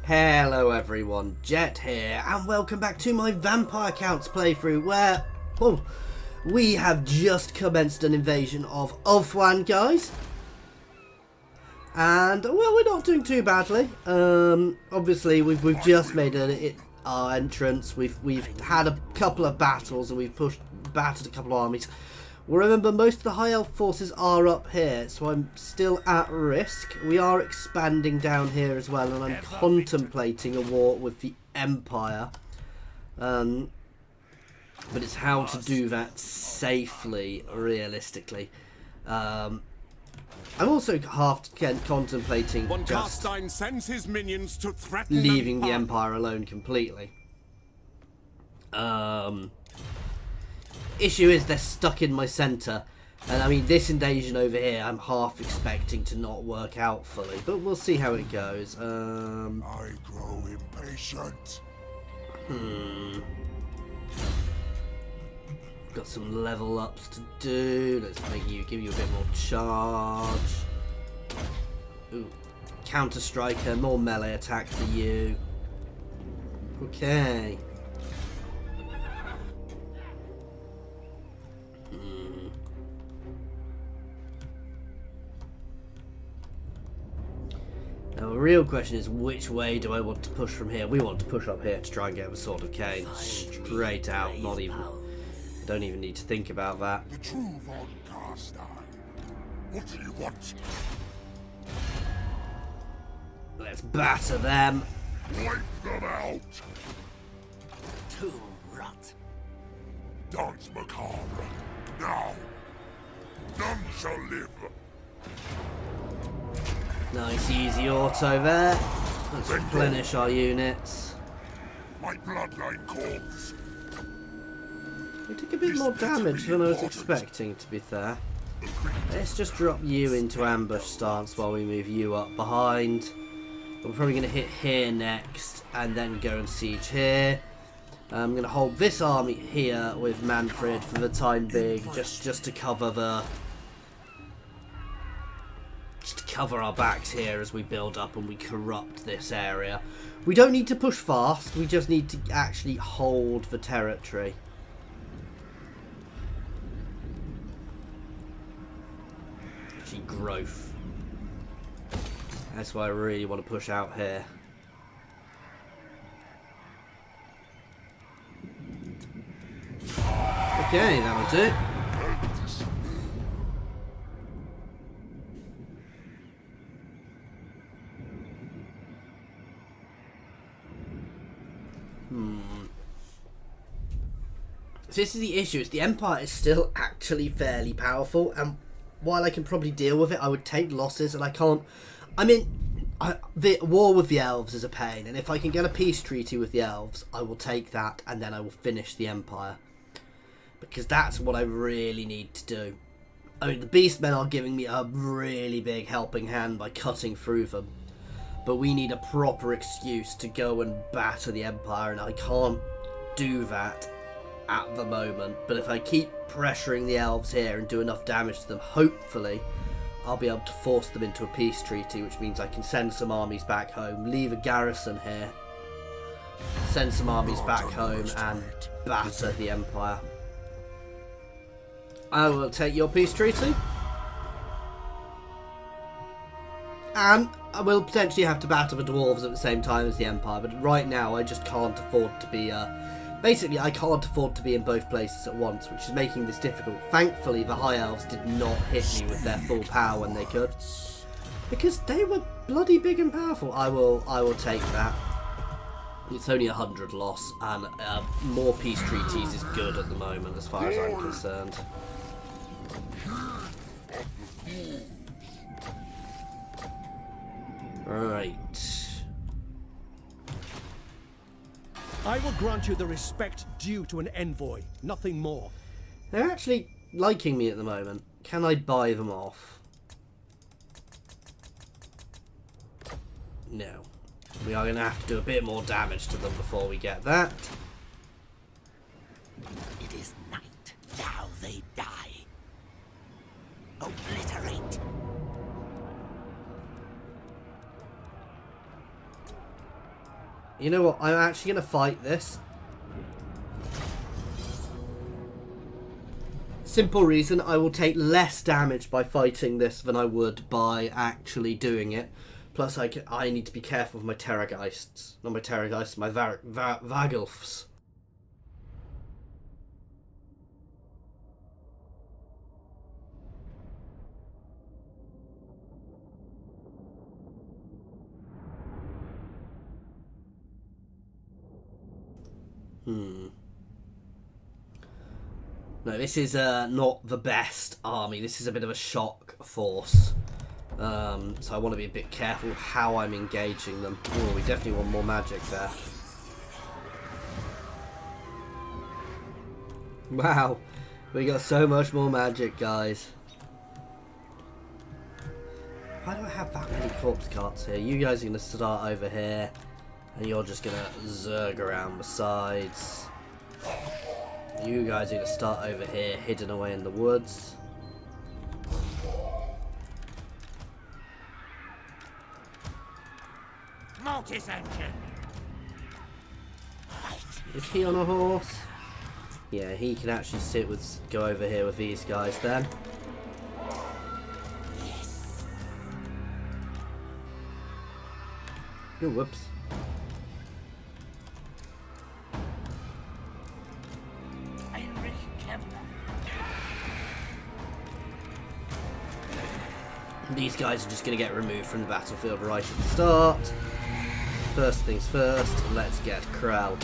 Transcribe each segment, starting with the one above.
Hello everyone, Jet here, and welcome back to my Vampire Counts playthrough where, we have just commenced an invasion of Ulthuan, guys. And, well, we're not doing too badly. Obviously, we've just made our entrance. We've had a couple of battles and we've battered a couple of armies. Well, remember, most of the High Elf forces are up here, so I'm still at risk. We are expanding down here as well, and I'm contemplating a war with the Empire. But it's how to do that safely, realistically. I'm also half contemplating just sends his minions to threaten leaving the Empire alone completely. Issue is they're stuck in my centre, and I mean this invasion over here I'm half expecting to not work out fully, but we'll see how it goes. I grow impatient. Got some level ups to do. Let's give you a bit more charge. Ooh, counter striker, more melee attack for you. Okay. Now the real question is, which way do I want to push from here? We want to push up here to try and get the Sword of Cain straight out. Not even. Don't even need to think about that. The true Von Carstein. What do you want? Let's batter them. Wipe them out. Tomb rot. Dance macabre. Now. None shall live. Nice easy auto there. Let's replenish our units. My bloodline calls. We took a bit more damage than I was expecting, to be fair. Let's just drop you into ambush stance while we move you up behind. We're probably going to hit here next and then go and siege here. I'm going to hold this army here with Manfred for the time being, just to cover our backs here as we build up and we corrupt this area. We don't need to push fast, we just need to actually hold the territory. Actually, growth. That's why I really want to push out here. Okay, that'll do. So this is the issue, is the Empire is still actually fairly powerful, and while I can probably deal with it, I would take losses, and I can't. I mean, the war with the elves is a pain, and if I can get a peace treaty with the elves, I will take that, and then I will finish the Empire. Because that's what I really need to do. I mean, the Beastmen are giving me a really big helping hand by cutting through them. But we need a proper excuse to go and batter the Empire, and I can't do that at the moment. But if I keep pressuring the elves here and do enough damage to them, hopefully I'll be able to force them into a peace treaty, which means I can send some armies back home, leave a garrison here, send some armies back home and batter the Empire. I will take your peace treaty, and I will potentially have to batter the dwarves at the same time as the Empire, but right now I just can't afford to be basically, I can't afford to be in both places at once, which is making this difficult. Thankfully, the High Elves did not hit me with their full power when they could, because they were bloody big and powerful. I will take that. It's only 100 loss, and more peace treaties is good at the moment, as far as I'm concerned. Right. I will grant you the respect due to an envoy, nothing more. They're actually liking me at the moment. Can I buy them off? No. We are going to have to do a bit more damage to them before we get that. It is night. Now they die. Obliterate. You know what? I'm actually going to fight this. Simple reason, I will take less damage by fighting this than I would by actually doing it. Plus, I need to be careful with my Terrorgeists. Not my Terrorgeists, my Vagelfs. No, this is not the best army. This is a bit of a shock force. So I want to be a bit careful how I'm engaging them. Oh, we definitely want more magic there. Wow, we got so much more magic, guys. Why do I have that many corpse carts here? You guys are going to start over here, and you're just going to zerg around the sides. You guys are going to start over here, hidden away in the woods. Mortis engine. Is he on a horse? Yeah, he can actually go over here with these guys then. Yes. Oh, whoops. These guys are just going to get removed from the battlefield right at the start. First things first, let's get Krell.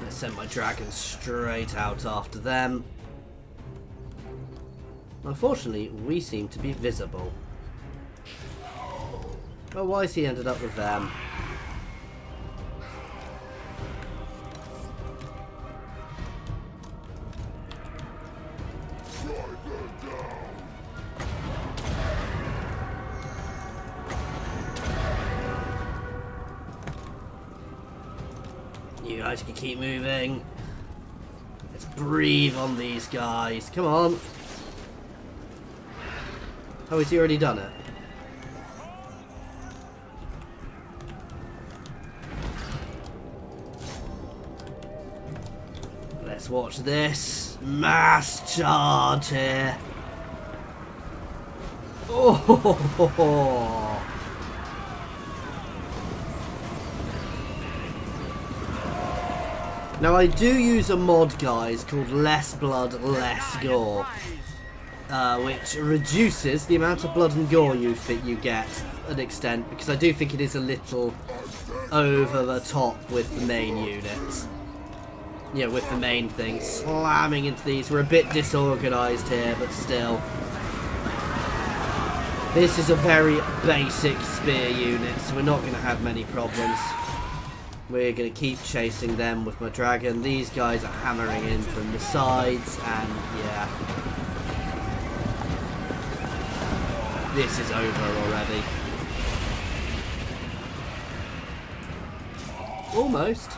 Let's send my dragons straight out after them. Unfortunately, we seem to be visible. Well, why has he ended up with them? You guys can keep moving. Let's breathe on these guys. Come on. Oh, has he already done it? Let's watch this. Mass charge here. Oh! Now I do use a mod, guys, called Less Blood, Less Gore, which reduces the amount of blood and gore you get an extent, because I do think it is a little over the top with the main units. Yeah, with the main thing. Slamming into these. We're a bit disorganised here, but still. This is a very basic spear unit, so we're not going to have many problems. We're going to keep chasing them with my dragon. These guys are hammering in from the sides, and yeah. This is over already. Almost.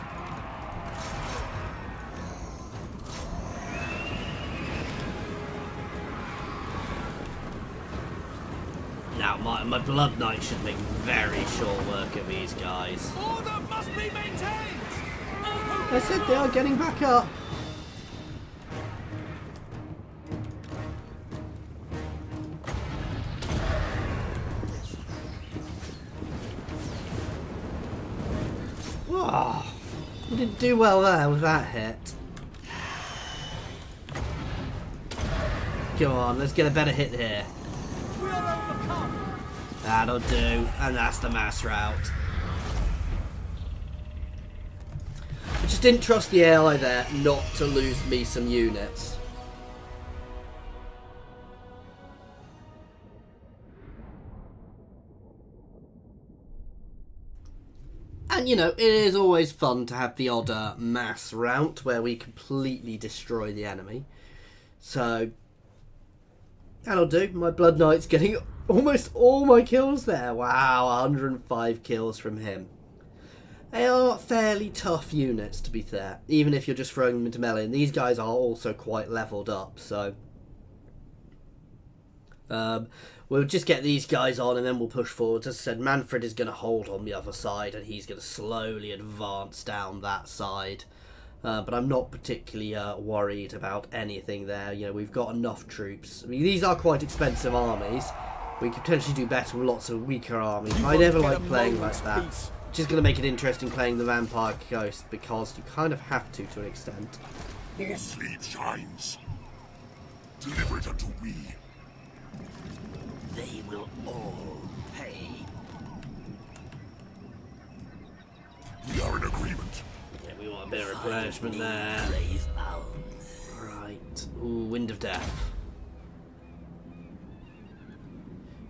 Now, my Blood Knight should make very short work of these guys. Order must be maintained! I said they are getting back up. Whoa. We didn't do well there with that hit. Come on, let's get a better hit here. That'll do, and that's the mass route. I just didn't trust the ally there not to lose me some units. And you know, it is always fun to have the odd mass rout where we completely destroy the enemy. So that'll do. My Blood Knight's getting almost all my kills there. Wow, 105 kills from him. They are fairly tough units, to be fair, even if you're just throwing them into melee. And these guys are also quite leveled up, so we'll just get these guys on and then we'll push forward. As I said, Manfred is going to hold on the other side and he's going to slowly advance down that side. But I'm not particularly worried about anything there. You know, we've got enough troops. I mean, these are quite expensive armies. We could potentially do better with lots of weaker armies. I never like playing like that. Which is going to make it interesting playing the Vampire Coast, because you kind of have to an extent. More sleep shines. Deliver it unto me. They will all pay. We are in agreement. Yeah, we want a bit of replenishment there. Brave hounds. Right. Ooh, Wind of Death.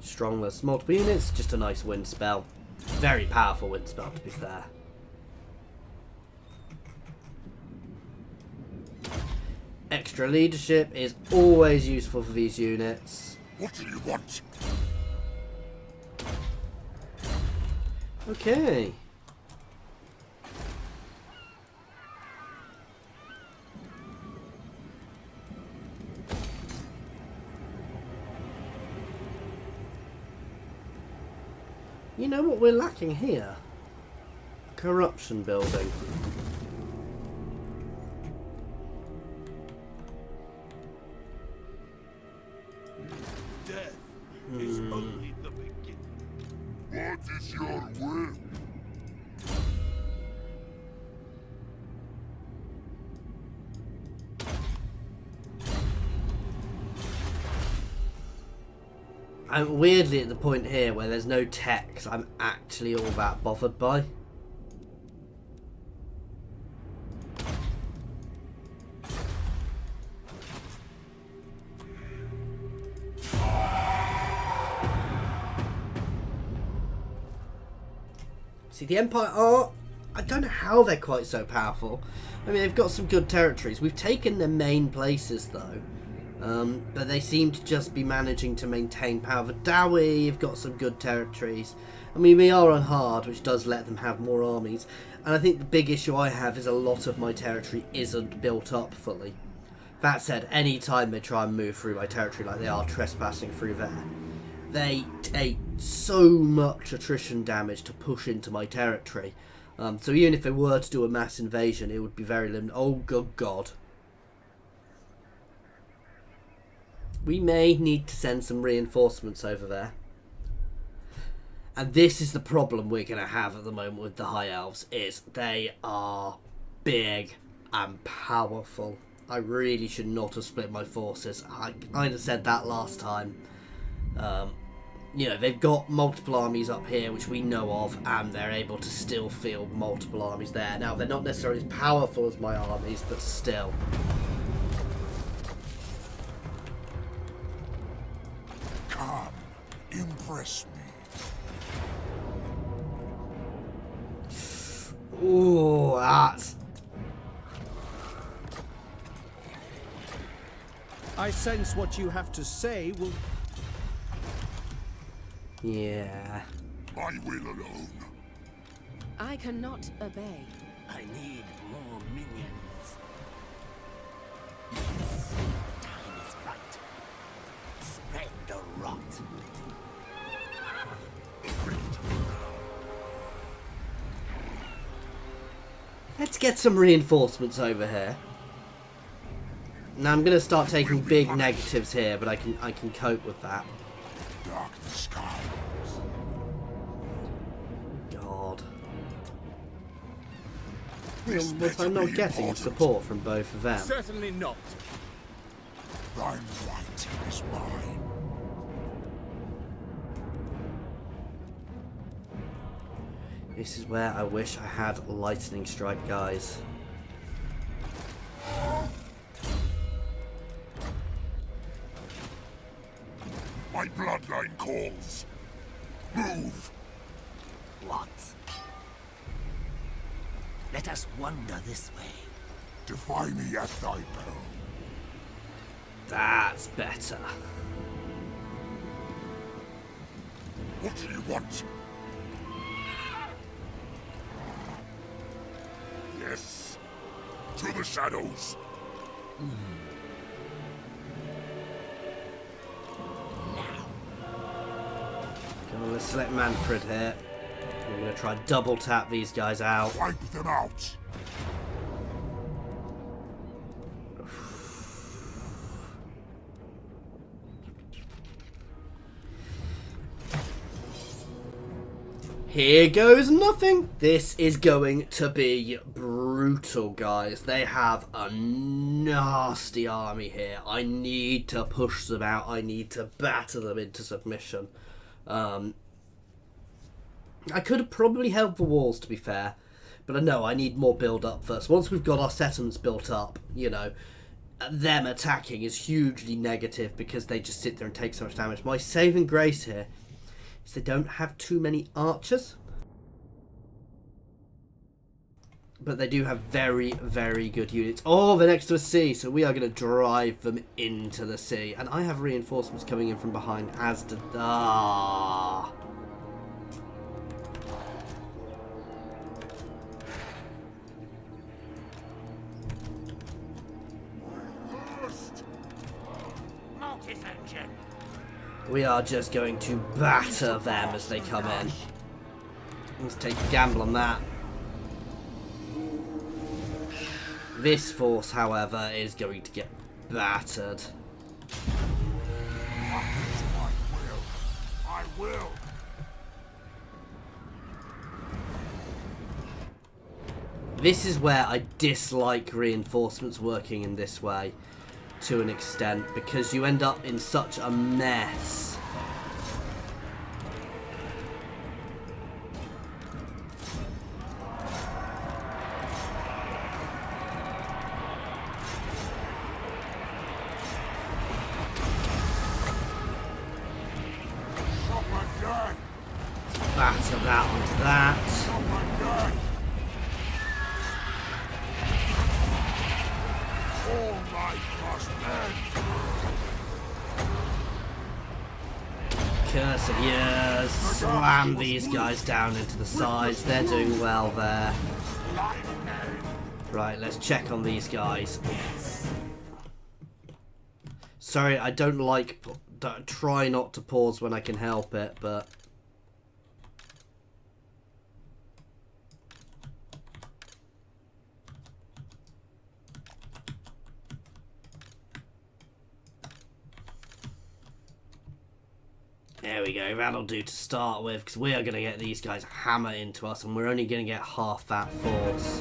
Strongless. Multiple units, just a nice wind spell. Very powerful wind spell, to be fair. Extra leadership is always useful for these units. What do you want? Okay. You know what we're lacking here? Corruption building. Death is only the beginning. What is your will? I'm weirdly at the point here where there's no text I'm actually all that bothered by. See, the Empire are... I don't know how they're quite so powerful. I mean, they've got some good territories. We've taken their main places, though. But they seem to just be managing to maintain power. Dowie, you've got some good territories. I mean, we are on hard, which does let them have more armies. And I think the big issue I have is a lot of my territory isn't built up fully. That said, any time they try and move through my territory like they are trespassing through there, they take so much attrition damage to push into my territory. So even if they were to do a mass invasion, it would be very limited. Oh, good God. We may need to send some reinforcements over there. And this is the problem we're going to have at the moment with the High Elves, is they are big and powerful. I really should not have split my forces. I kind of said that last time. You know, they've got multiple armies up here, which we know of, and they're able to still field multiple armies there. Now, they're not necessarily as powerful as my armies, but still. Come, impress me. Ooh, that's... I sense what you have to say will... Yeah. My will alone. I cannot obey. I need more minions. Yes, the time is right. Spread the rot. Let's get some reinforcements over here. Now I'm going to start taking big negatives here, but I can cope with that. Dark skies. God. This Was better I not be getting important. support from both of them? Certainly not. Thine right is mine. This is where I wish I had lightning strike guys. My bloodline calls. Move. What? Let us wander this way. Defy me at thy peril. That's better. What do you want? Yes. To the shadows. Come on, let's select Manfred here. We're going to try double tap these guys out. Wipe them out. Here goes nothing. This is going to be brutal, guys. They have a nasty army here. I need to push them out. I need to batter them into submission. I could have probably held the walls, to be fair. But I know I need more build-up first. Once we've got our settlements built up, you know, them attacking is hugely negative because they just sit there and take so much damage. My saving grace here is they don't have too many archers. But they do have very, very good units. Oh, they're next to a sea, so we are going to drive them into the sea. And I have reinforcements coming in from behind, as did... Ah... Mortis engine. We are just going to batter them as they come in. Let's take a gamble on that. This force, however, is going to get battered. I will. This is where I dislike reinforcements working in this way, to an extent, because you end up in such a mess. Batter that onto that. All life must end. Curse of years. Slam these guys down into the sides. They're doing well there. Right, let's check on these guys. Sorry, I don't like... Try not to pause when I can help it, but... There we go, that'll do to start with, because we are going to get these guys hammer into us, and we're only going to get half that force.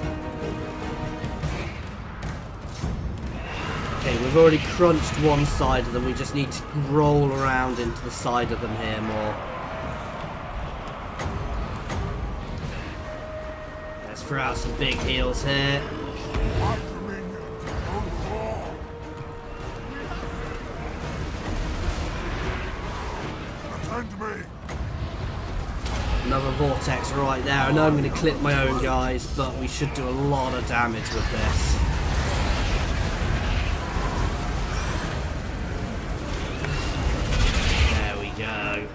Okay, we've already crunched one side of them, we just need to roll around into the side of them here more. Let's throw out some big heals here. Another vortex right there. I know I'm going to clip my own guys, but we should do a lot of damage with this. There we go.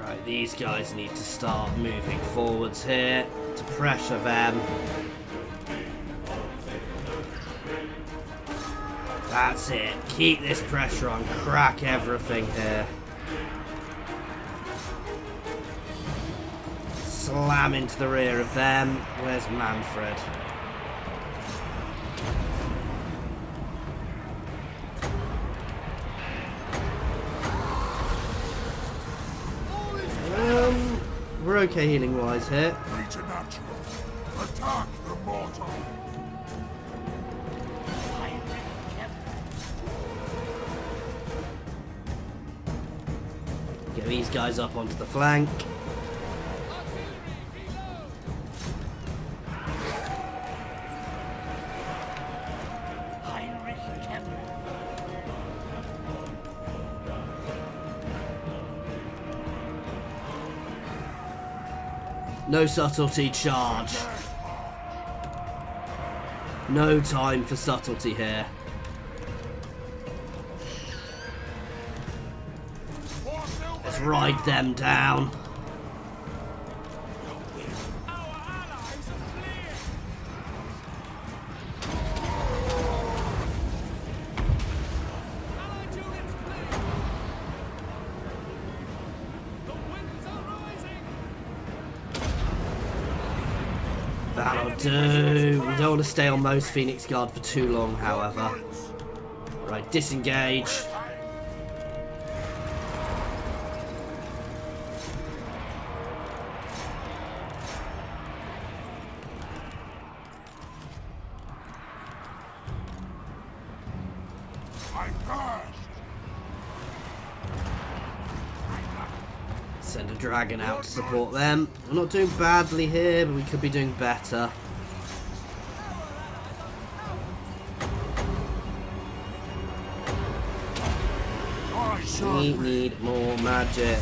Right, these guys need to start moving forwards here to pressure them. That's it. Keep this pressure on. Crack everything here. Slam into the rear of them. Where's Manfred? We're okay healing wise here. Preternatural. Attack the mortal. Get these guys up onto the flank. No subtlety, charge. No time for subtlety here. Let's ride them down. That'll do. We don't want to stay on most Phoenix Guard for too long, however. Right, disengage. Send a dragon out to support them. We're not doing badly here, but we could be doing better. We need more magic.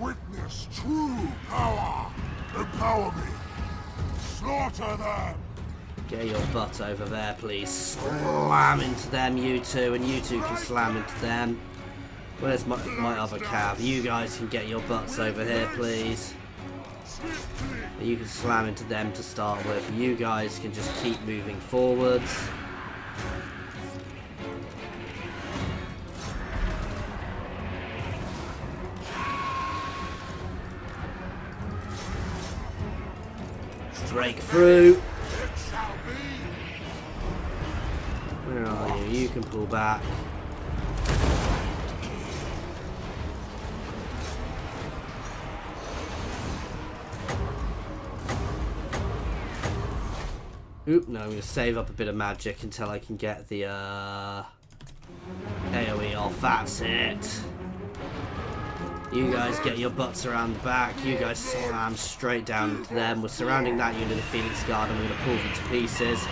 Witness true power. Empower me. Slaughter them. Get your butt over there, please. Slam into them, you two, and you two can slam into them. Where's my other cav? You guys can get your butts over here, please. You can slam into them to start with. You guys can just keep moving forwards. Break through. Where are you? You can pull back. Oop, no, I'm going to save up a bit of magic until I can get the AoE off. That's it. You guys get your butts around the back. You guys slam straight down into them. We're surrounding that unit of Phoenix Guard and we're going to pull them to pieces.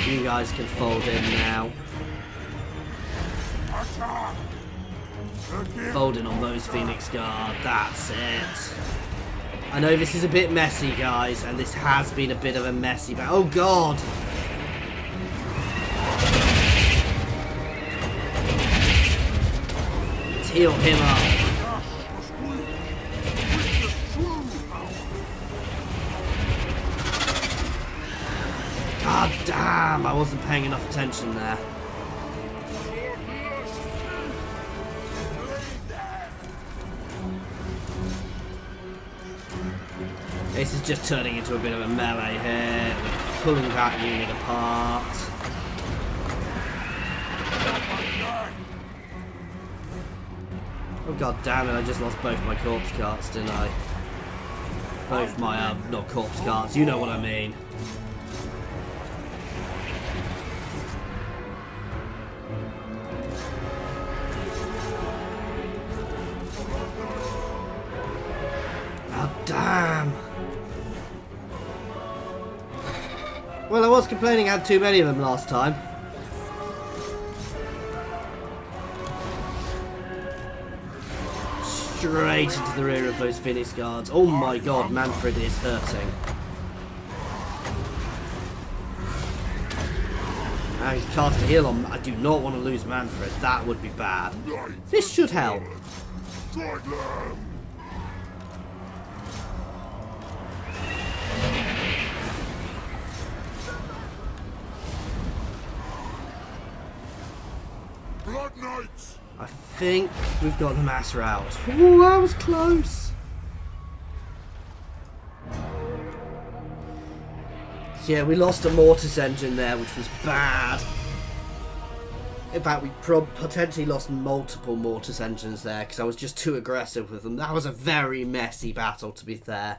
You guys can fold in now. Fold in on those Phoenix Guard. That's it. I know this is a bit messy, guys, and this has been a bit of a messy battle. Oh, God! Let's heal him up. God damn, I wasn't paying enough attention there. This is just turning into a bit of a melee here. We're pulling that unit apart. Oh, god damn it, I just lost both my corpse carts, didn't I? Both my, not corpse carts, you know what I mean. Oh, damn. Well, I was complaining I had too many of them last time. Straight into the rear of those Phoenix Guards. Oh my god, Manfred is hurting. Now he's cast a heal on. I do not want to lose Manfred. That would be bad. This should help. Blood Knights. I think we've got the mass route. Ooh, that was close. Yeah, we lost a mortis engine there, which was bad. In fact, we potentially lost multiple mortis engines there because I was just too aggressive with them. That was a very messy battle, to be fair.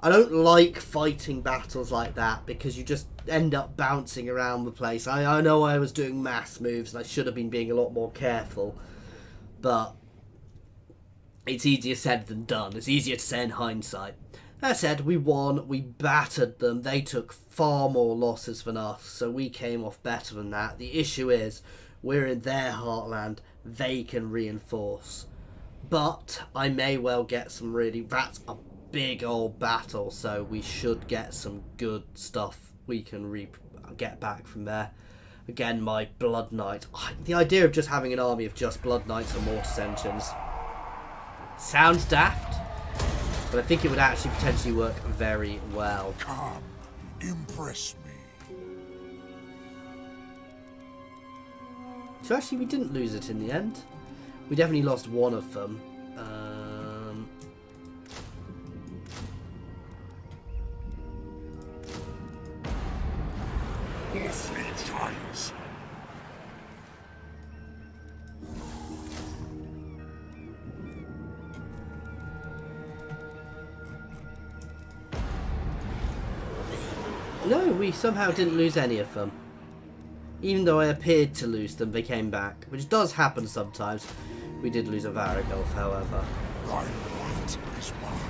I don't like fighting battles like that because you just end up bouncing around the place. I know I was doing mass moves and I should have been being a lot more careful. But it's easier said than done. It's easier to say in hindsight. That said, we won. We battered them. They took far more losses than us, so we came off better than that. The issue is, we're in their heartland. They can reinforce. But I may well get some really... That's a big old battle, so we should get some good stuff we can get back from there. Again, my Blood Knight. The idea of just having an army of just Blood Knights or Mortis Engines sounds daft, but I think it would actually potentially work very well. Come, impress me. So actually we didn't lose it in the end. We definitely lost one of them. All fleet shines. No, we somehow didn't lose any of them. Even though I appeared to lose them, they came back. Which does happen sometimes. We did lose a Varigolf, however.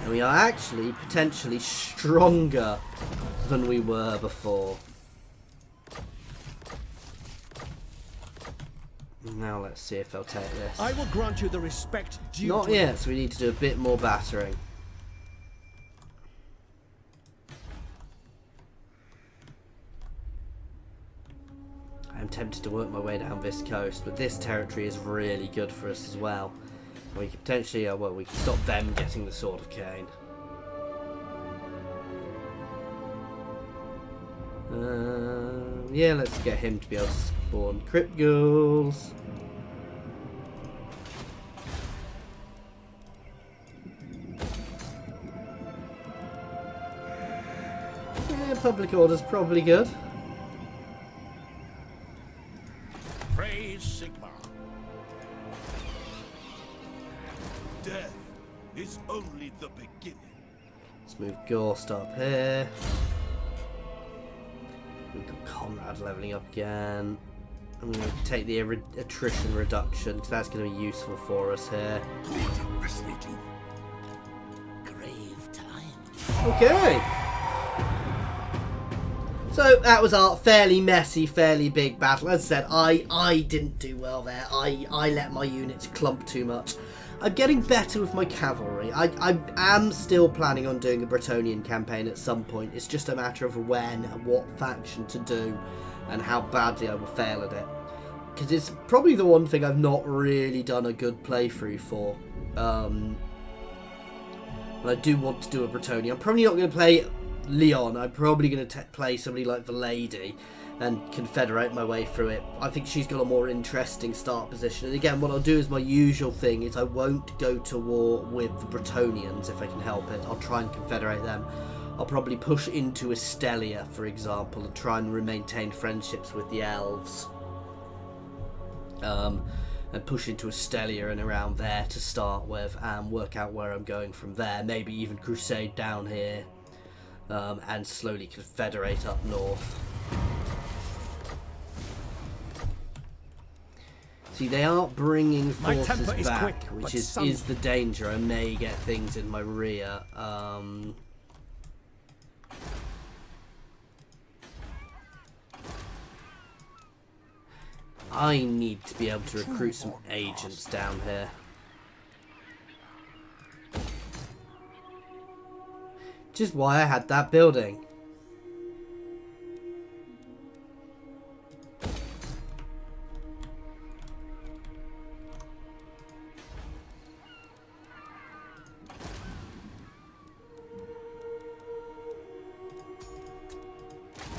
And we are actually potentially stronger than we were before. Now let's see if they'll take this. I will grant you the respect due. Not yet, so we need to do a bit more battering. I'm tempted to work my way down this coast, but this territory is really good for us as well. And we can potentially, well, we can stop them getting the Sword of Cain. Yeah, let's get him to be able to spawn Crypt Ghouls. Yeah, public order's probably good. Praise Sigma. Death is only the beginning. Let's move Gorst up here. We've got Conrad leveling up again. I'm going to take the attrition reduction because that's going to be useful for us here. Good, this will do. Grave time. Okay. So that was our fairly messy, fairly big battle. As I said, I didn't do well there. I let my units clump too much. I'm getting better with my cavalry. I am still planning on doing a Bretonnian campaign at some point. It's just a matter of when and what faction to do and how badly I will fail at it. Because it's probably the one thing I've not really done a good playthrough for. And I do want to do a Bretonnian. I'm probably not going to play Leon. I'm probably going to play somebody like the Lady and confederate my way through it. I think she's got a more interesting start position. And again, what I'll do is my usual thing is I won't go to war with the Bretonnians if I can help it. I'll try and confederate them. I'll probably push into Estelia, for example, and try and maintain friendships with the elves. And push into Estelia and around there to start with and work out where I'm going from there. Maybe even crusade down here and slowly confederate up north. See, they aren't bringing forces back, which is the danger. I may get things in my rear. I need to be able to recruit some agents down here. Which is why I had that building.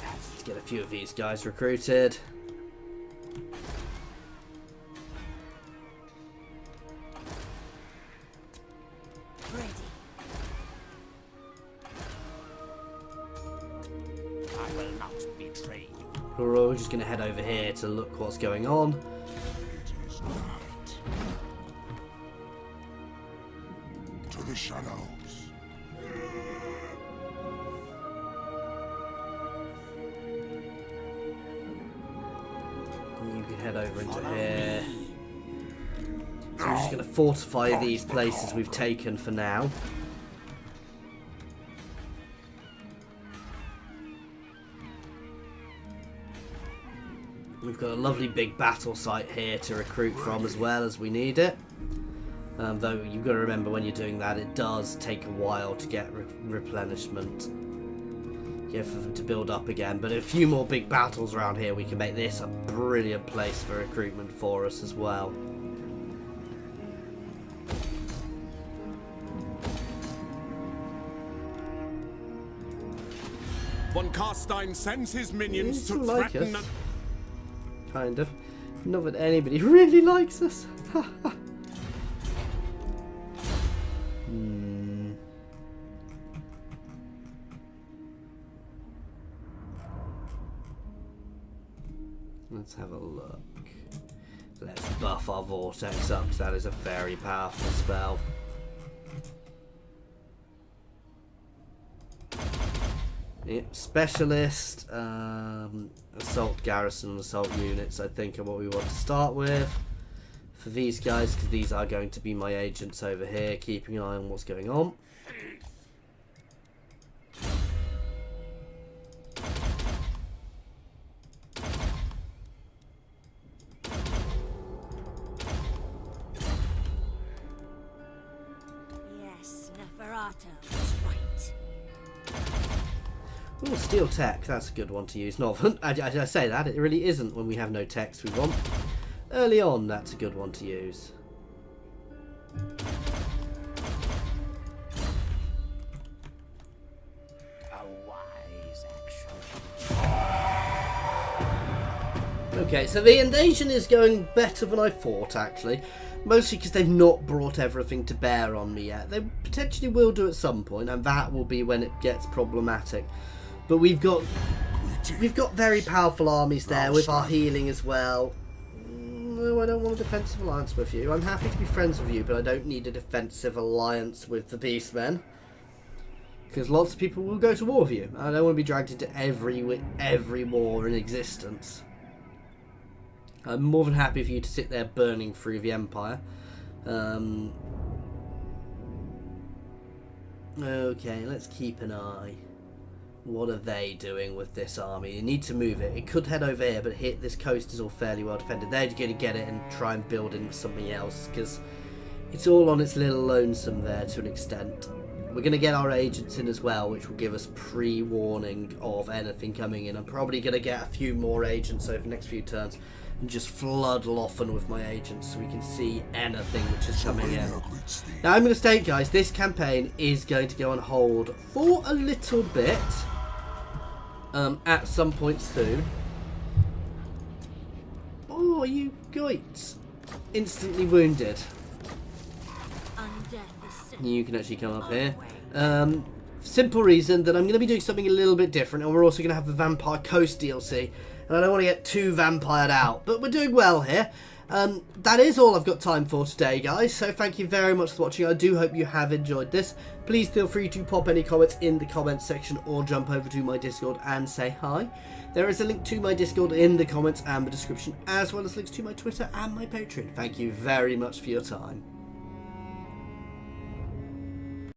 Let's get a few of these guys recruited. We're just going to head over here to look what's going on. It is night. To the shadows. You can head over into here. So we're just going to fortify these places we've taken for now. We've got a lovely big battle site here to recruit from as well as we need it. Though you've got to remember when you're doing that, it does take a while to get replenishment. Yeah, for them to build up again. But a few more big battles around here, we can make this a brilliant place for recruitment for us as well. Von Karstein sends his minions to like threaten. us. Kind of. Not that anybody really likes us. Let's have a look. Let's buff our vortex up, 'cause that is a very powerful spell. Yep, specialist, assault garrison, assault units, I think, are what we want to start with. For these guys, because these are going to be my agents over here, keeping an eye on what's going on. Yes, Neferata was right. Ooh, steel tech, that's a good one to use. Not, I say that, it really isn't when we have no techs we want. Early on, that's a good one to use. A wise action. Okay, so the invasion is going better than I thought, actually. Mostly because they've not brought everything to bear on me yet. They potentially will do at some point, and that will be when it gets problematic. But we've got very powerful armies there with our healing as well. No, I don't want a defensive alliance with you. I'm happy to be friends with you, but I don't need a defensive alliance with the Beastmen. Because lots of people will go to war with you. I don't want to be dragged into every war in existence. I'm more than happy for you to sit there burning through the Empire. Okay, let's keep an eye. What are they doing with this army? You need to move it. It could head over here, but this coast is all fairly well defended. They're going to get it and try and build in something else, because it's all on its little lonesome there to an extent. We're going to get our agents in as well, which will give us pre-warning of anything coming in. I'm probably going to get a few more agents over the next few turns and just flood Loffen with my agents so we can see anything which is coming in. Now I'm going to state, guys, this campaign is going to go on hold for a little bit. At some point soon. Oh, you goits. Instantly wounded. You can actually come up here. Simple reason that I'm going to be doing something a little bit different, and we're also going to have the Vampire Coast DLC. And I don't want to get too vampired out, but we're doing well here. That is all I've got time for today, guys, so thank you very much for watching. I do hope you have enjoyed this. Please feel free to pop any comments in the comments section or jump over to my Discord and say hi. There is a link to my Discord in the comments and the description, as well as links to my Twitter and my Patreon. Thank you very much for your time.